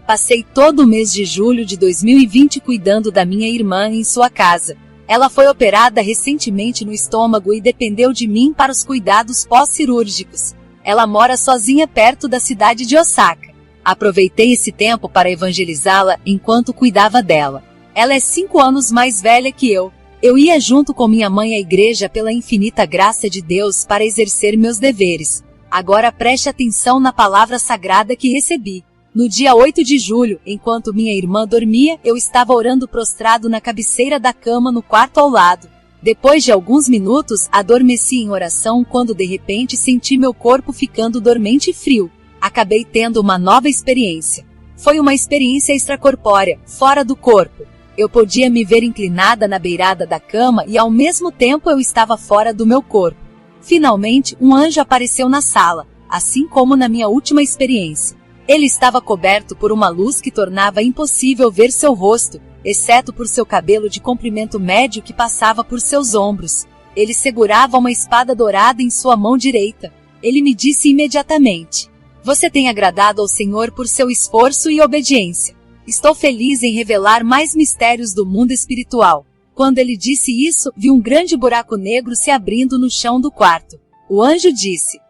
Passei todo o mês de julho de 2020 cuidando da minha irmã em sua casa. Ela foi operada recentemente no estômago e dependeu de mim para os cuidados pós-cirúrgicos. Ela mora sozinha perto da cidade de Osaka. Aproveitei esse tempo para evangelizá-la enquanto cuidava dela. Ela é 5 anos mais velha que eu. Eu ia junto com minha mãe à igreja pela infinita graça de Deus para exercer meus deveres. Agora preste atenção na palavra sagrada que recebi. No dia 8 de julho, enquanto minha irmã dormia, eu estava orando prostrado na cabeceira da cama no quarto ao lado. Depois de alguns minutos, adormeci em oração quando de repente senti meu corpo ficando dormente e frio. Acabei tendo uma nova experiência. Foi uma experiência extracorpórea, fora do corpo. Eu podia me ver inclinada na beirada da cama e ao mesmo tempo eu estava fora do meu corpo. Finalmente, um anjo apareceu na sala, assim como na minha última experiência. Ele estava coberto por uma luz que tornava impossível ver seu rosto, exceto por seu cabelo de comprimento médio que passava por seus ombros. Ele segurava uma espada dourada em sua mão direita. Ele me disse imediatamente: "Você tem agradado ao Senhor por seu esforço e obediência. Estou feliz em revelar mais mistérios do mundo espiritual." Quando ele disse isso, vi um grande buraco negro se abrindo no chão do quarto. O anjo disse: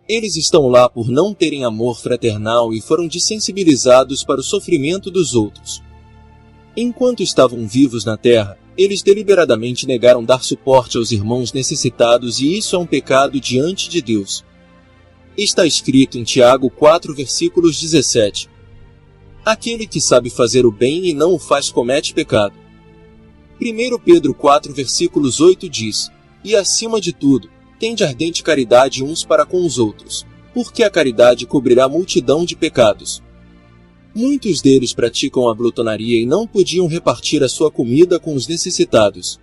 "Eles estão lá por não terem amor fraternal e foram desensibilizados para o sofrimento dos outros. Enquanto estavam vivos na Terra, eles deliberadamente negaram dar suporte aos irmãos necessitados e isso é um pecado diante de Deus." Está escrito em Tiago 4, versículos 17. "Aquele que sabe fazer o bem e não o faz comete pecado." 1 Pedro 4, versículos 8 diz: "E acima de tudo, tende ardente caridade uns para com os outros, porque a caridade cobrirá a multidão de pecados." Muitos deles praticam a glutonaria e não podiam repartir a sua comida com os necessitados.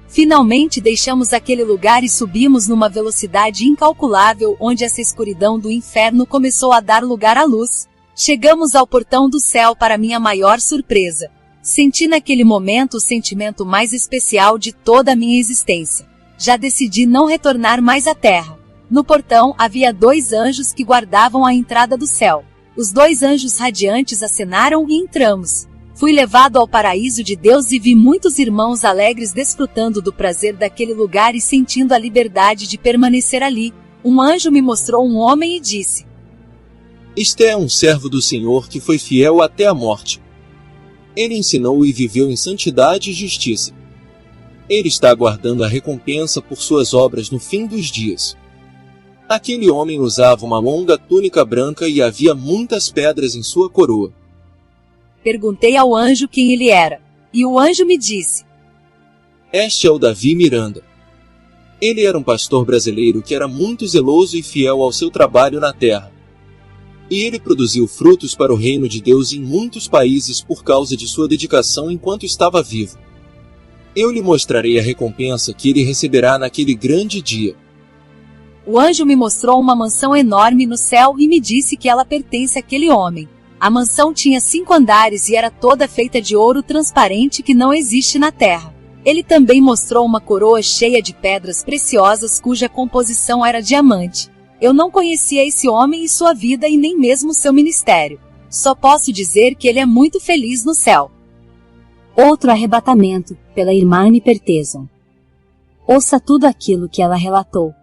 Finalmente deixamos aquele lugar e subimos numa velocidade incalculável onde essa escuridão do inferno começou a dar lugar à luz. Chegamos ao portão do céu para minha maior surpresa. Senti naquele momento o sentimento mais especial de toda a minha existência. Já decidi não retornar mais à terra. No portão havia 2 anjos que guardavam a entrada do céu. Os 2 anjos radiantes acenaram e entramos. Fui levado ao paraíso de Deus e vi muitos irmãos alegres desfrutando do prazer daquele lugar e sentindo a liberdade de permanecer ali. Um anjo me mostrou um homem e disse: "Este é um servo do Senhor que foi fiel até a morte. Ele ensinou e viveu em santidade e justiça. Ele está aguardando a recompensa por suas obras no fim dos dias." Aquele homem usava uma longa túnica branca e havia muitas pedras em sua coroa. Perguntei ao anjo quem ele era, e o anjo me disse: "Este é o Davi Miranda. Ele era um pastor brasileiro que era muito zeloso e fiel ao seu trabalho na terra. E ele produziu frutos para o reino de Deus em muitos países por causa de sua dedicação enquanto estava vivo. Eu lhe mostrarei a recompensa que ele receberá naquele grande dia." O anjo me mostrou uma mansão enorme no céu e me disse que ela pertence àquele homem. A mansão tinha 5 andares e era toda feita de ouro transparente que não existe na terra. Ele também mostrou uma coroa cheia de pedras preciosas cuja composição era diamante. Eu não conhecia esse homem e sua vida e nem mesmo seu ministério. Só posso dizer que ele é muito feliz no céu. Outro arrebatamento, pela irmã Anne Perteson. Ouça tudo aquilo que ela relatou.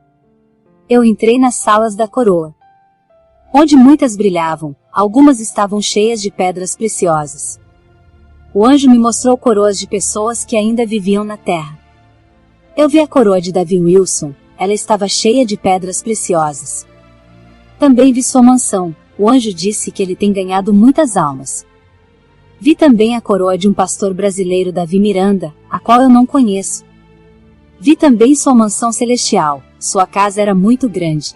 Eu entrei nas salas da coroa, onde muitas brilhavam, algumas estavam cheias de pedras preciosas. O anjo me mostrou coroas de pessoas que ainda viviam na terra. Eu vi a coroa de Davi Wilson, ela estava cheia de pedras preciosas. Também vi sua mansão, o anjo disse que ele tem ganhado muitas almas. Vi também a coroa de um pastor brasileiro, Davi Miranda, a qual eu não conheço. Vi também sua mansão celestial, sua casa era muito grande.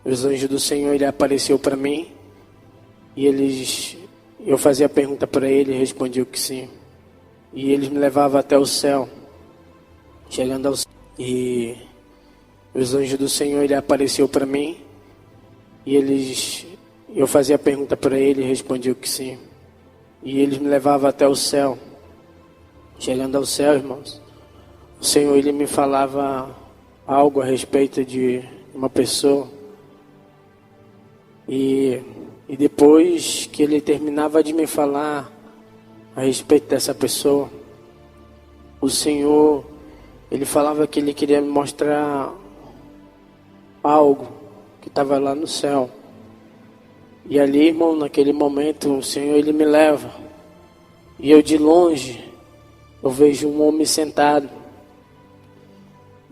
Os anjos do Senhor, ele apareceu para mim e eu fazia a pergunta para ele e respondia que sim. E eles me levavam até o céu, chegando ao céu. E os anjos do Senhor, ele apareceu para mim. E eu fazia a pergunta para ele e respondia que sim. E eles me levavam até o céu. Chegando ao céu, irmãos, o Senhor, ele me falava algo a respeito de uma pessoa. E depois que ele terminava de me falar a respeito dessa pessoa, o Senhor, ele falava que ele queria me mostrar algo que estava lá no céu. E ali, irmão, naquele momento, o Senhor, ele me leva. E eu de longe, eu vejo um homem sentado.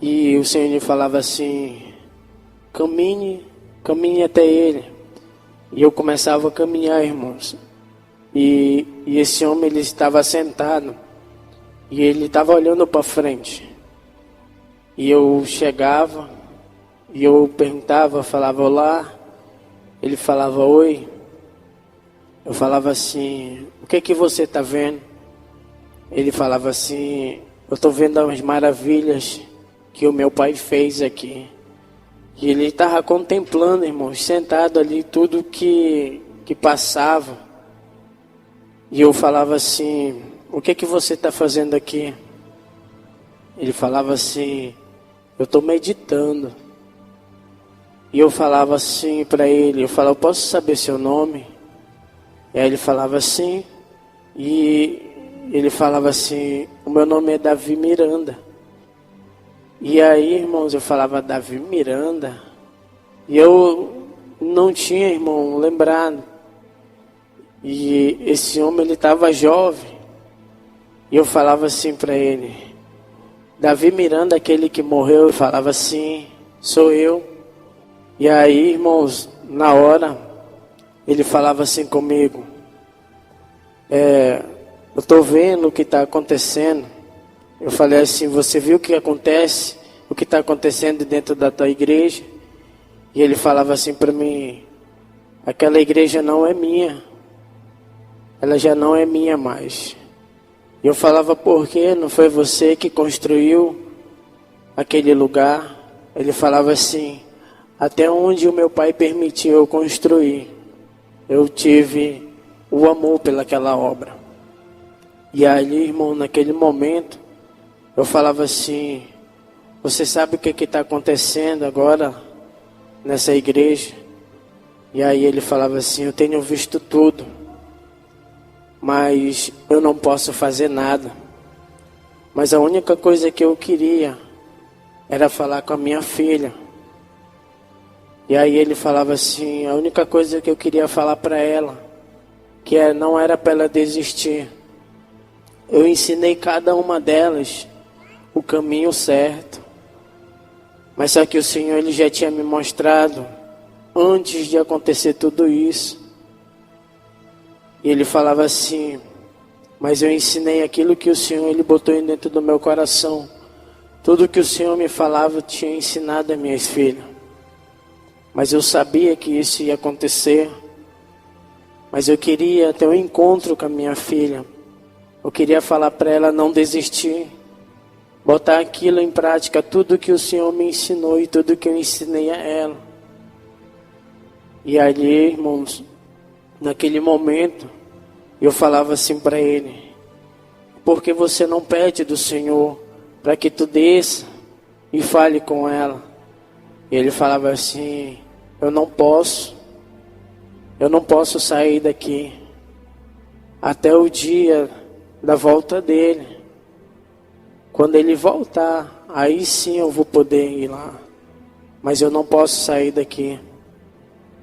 E o Senhor lhe falava assim: caminhe até ele. E eu começava a caminhar, irmãos. E esse homem, ele estava sentado. E ele estava olhando para frente. E eu chegava, e eu perguntava, falava olá. Ele falava oi. Eu falava assim: o que é que você está vendo? Ele falava assim: eu estou vendo as maravilhas que o meu pai fez aqui. E ele estava contemplando, irmãos, sentado ali, tudo que passava. E eu falava assim: o que é que você está fazendo aqui? Ele falava assim: eu estou meditando. E eu falava assim para ele, eu falava: posso saber seu nome? E aí ele falava assim, e ele falava assim: o meu nome é Davi Miranda. E aí, irmãos, eu falava: Davi Miranda? E eu não tinha, irmão, lembrado. E esse homem, ele estava jovem. E eu falava assim para ele: Davi Miranda, aquele que morreu? Eu falava assim: sou eu. E aí, irmãos, na hora, ele falava assim comigo: eu estou vendo o que está acontecendo. Eu falei assim: você viu o que acontece? O que está acontecendo dentro da tua igreja? E ele falava assim para mim: aquela igreja não é minha. Ela já não é minha mais. E eu falava: por quê? Não foi você que construiu aquele lugar? Ele falava assim: até onde o meu pai permitiu eu construir, eu tive o amor pelaquela obra. E ali, irmão, naquele momento, eu falava assim: você sabe o que está acontecendo agora nessa igreja? E aí ele falava assim: eu tenho visto tudo, mas eu não posso fazer nada. Mas a única coisa que eu queria era falar com a minha filha. E aí ele falava assim: a única coisa que eu queria falar para ela, não era para ela desistir. Eu ensinei cada uma delas o caminho certo. Mas só que o Senhor, ele já tinha me mostrado antes de acontecer tudo isso. E ele falava assim: mas eu ensinei aquilo que o Senhor, ele botou dentro do meu coração. Tudo que o Senhor me falava, eu tinha ensinado às minhas filhas. Mas eu sabia que isso ia acontecer. Mas eu queria ter um encontro com a minha filha. Eu queria falar para ela não desistir. Botar aquilo em prática, tudo que o Senhor me ensinou e tudo que eu ensinei a ela. E ali, irmãos, naquele momento, eu falava assim para ele: por que você não pede do Senhor para que tu desça e fale com ela? E ele falava assim: eu não posso sair daqui até o dia da volta dele. Quando ele voltar, aí sim eu vou poder ir lá. Mas eu não posso sair daqui.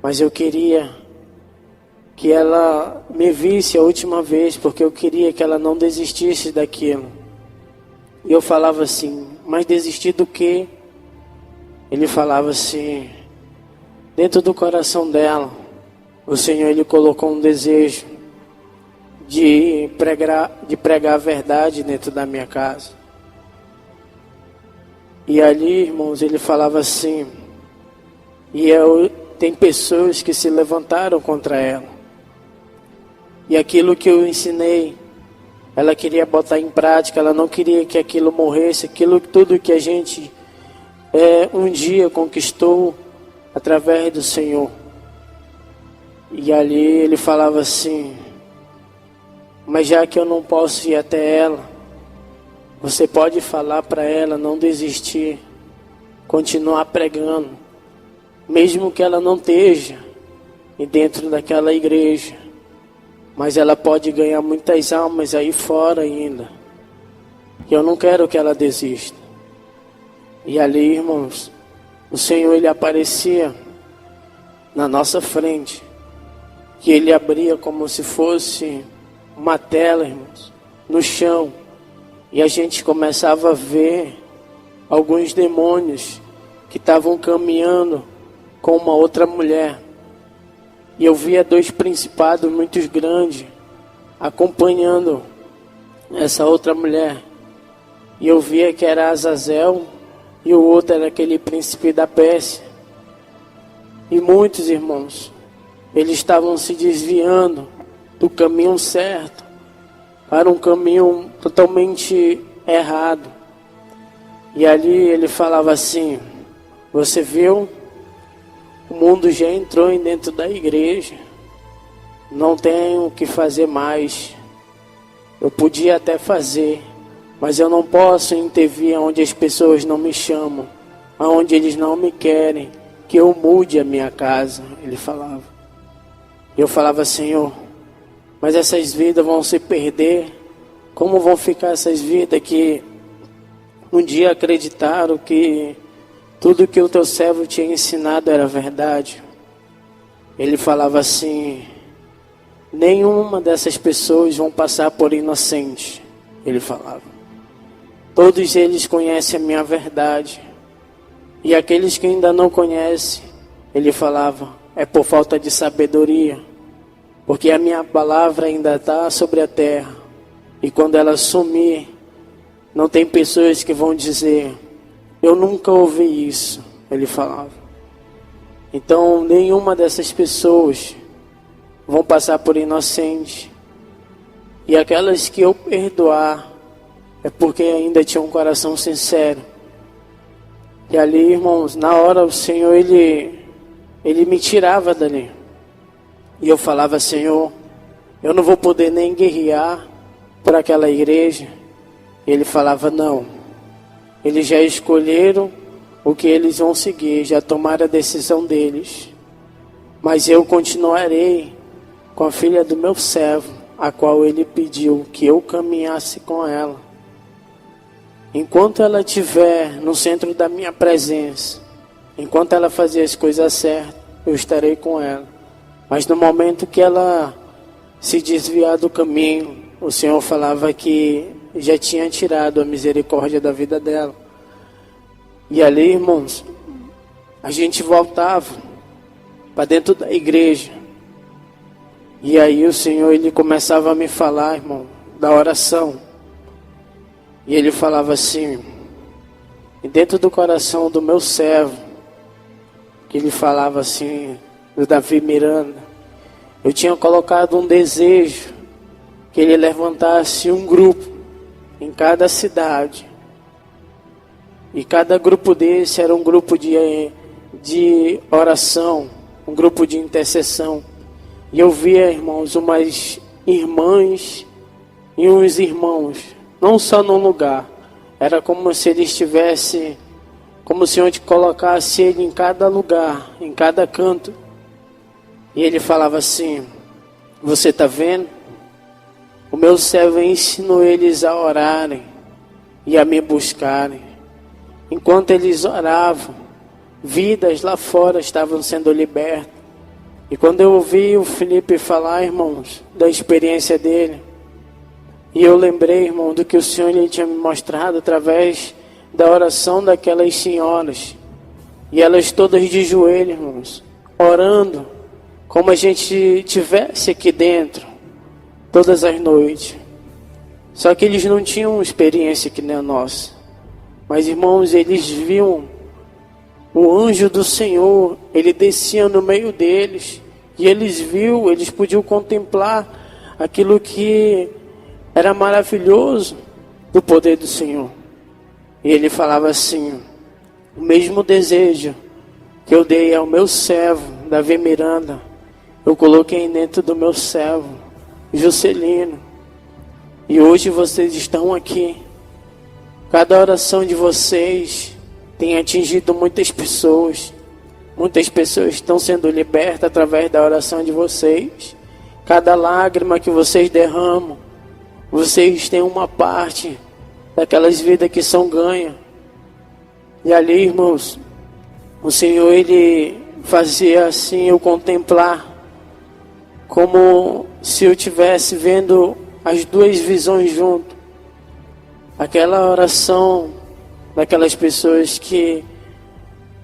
Mas eu queria que ela me visse a última vez, porque eu queria que ela não desistisse daquilo. E eu falava assim: mas desistir do quê? Ele falava assim: dentro do coração dela, o Senhor, ele colocou um desejo de pregar a verdade dentro da minha casa. E ali, irmãos, ele falava assim: tem pessoas que se levantaram contra ela. E aquilo que eu ensinei, ela queria botar em prática, ela não queria que aquilo morresse, aquilo tudo que a gente um dia conquistou através do Senhor. E ali ele falava assim: mas já que eu não posso ir até ela, você pode falar para ela não desistir, continuar pregando, mesmo que ela não esteja dentro daquela igreja, mas ela pode ganhar muitas almas aí fora ainda. E eu não quero que ela desista. E ali, irmãos, o Senhor, ele aparecia na nossa frente, que ele abria como se fosse uma tela, irmãos, no chão, e a gente começava a ver alguns demônios que estavam caminhando com uma outra mulher. E eu via 2 principados muito grandes acompanhando essa outra mulher. E eu via que era Azazel e o outro era aquele príncipe da Pérsia. E muitos irmãos, eles estavam se desviando do caminho certo para um caminho totalmente errado. E ali ele falava assim: você viu? O mundo já entrou dentro da igreja. Não tenho o que fazer mais. Eu podia até fazer, mas eu não posso intervir onde as pessoas não me chamam, aonde eles não me querem que eu mude a minha casa. Ele falava. Eu falava: Senhor, mas essas vidas vão se perder. Como vão ficar essas vidas que um dia acreditaram que tudo que o teu servo tinha ensinado era verdade? Ele falava assim: nenhuma dessas pessoas vão passar por inocente. Ele falava: todos eles conhecem a minha verdade. E aqueles que ainda não conhecem, ele falava, é por falta de sabedoria. Porque a minha palavra ainda está sobre a terra. E quando ela sumir, não tem pessoas que vão dizer, eu nunca ouvi isso. Ele falava. Então, nenhuma dessas pessoas vão passar por inocente. E aquelas que eu perdoar, é porque ainda tinha um coração sincero. E ali, irmãos, na hora o Senhor, Ele me tirava dali. E eu falava, Senhor, eu não vou poder nem guerrear para aquela igreja. E Ele falava, não. Eles já escolheram o que eles vão seguir, já tomaram a decisão deles. Mas eu continuarei com a filha do meu servo, a qual Ele pediu que eu caminhasse com ela. Enquanto ela estiver no centro da minha presença, enquanto ela fazer as coisas certas, eu estarei com ela. Mas no momento que ela se desviar do caminho, o Senhor falava que já tinha tirado a misericórdia da vida dela. E ali, irmãos, a gente voltava para dentro da igreja. E aí o Senhor, Ele começava a me falar, irmão, da oração. E Ele falava assim, dentro do coração do meu servo, que Ele falava assim, do Davi Miranda, eu tinha colocado um desejo, que ele levantasse um grupo em cada cidade. E cada grupo desse era um grupo de oração, um grupo de intercessão. E eu via, irmãos, umas irmãs e uns irmãos, não só num lugar. Era como se ele estivesse, como se onde colocasse ele em cada lugar, em cada canto. E ele falava assim, você está vendo? O meu servo ensinou eles a orarem e a me buscarem. Enquanto eles oravam, vidas lá fora estavam sendo libertas. E quando eu ouvi o Felipe falar, irmãos, da experiência dele, e eu lembrei, irmão, do que o Senhor ele tinha me mostrado através da oração daquelas senhoras. E elas todas de joelho, irmãos, orando, como a gente tivesse aqui dentro, todas as noites. Só que eles não tinham experiência que nem a nossa. Mas, irmãos, eles viam o anjo do Senhor, ele descia no meio deles. E eles podiam contemplar aquilo que era maravilhoso do poder do Senhor. E ele falava assim: o mesmo desejo que eu dei ao meu servo, Davi Miranda, eu coloquei dentro do meu servo, Juscelino. E hoje vocês estão aqui. Cada oração de vocês tem atingido muitas pessoas. Muitas pessoas estão sendo libertas através da oração de vocês. Cada lágrima que vocês derramam, vocês têm uma parte daquelas vidas que são ganhas. E ali, irmãos, o Senhor, Ele fazia assim eu contemplar, como se eu estivesse vendo as duas visões junto. Aquela oração daquelas pessoas que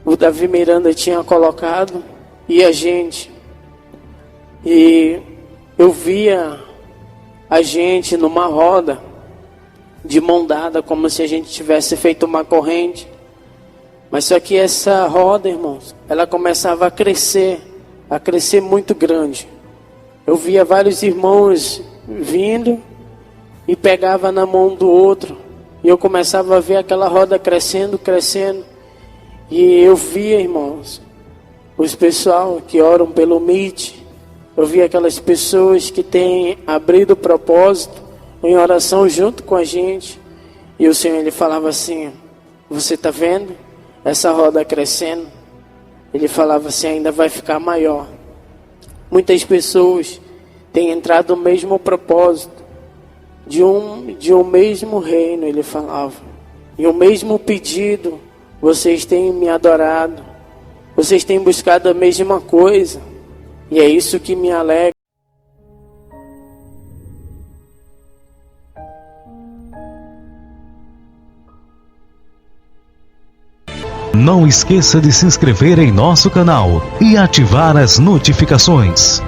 o Davi Miranda tinha colocado e a gente. E eu via a gente numa roda, de mão dada, como se a gente tivesse feito uma corrente. Mas só que essa roda, irmãos, ela começava a crescer muito grande. Eu via vários irmãos vindo e pegava na mão do outro. E eu começava a ver aquela roda crescendo. E eu via, irmãos, os pessoal que oram pelo Meet. Eu via aquelas pessoas que têm abrido o propósito em oração junto com a gente. E o Senhor, Ele falava assim: você está vendo essa roda crescendo? Ele falava assim: ainda vai ficar maior. Muitas pessoas têm entrado no mesmo propósito, de um mesmo reino, Ele falava. E o mesmo pedido, vocês têm me adorado. Vocês têm buscado a mesma coisa. E é isso que me alegra. Não esqueça de se inscrever em nosso canal e ativar as notificações.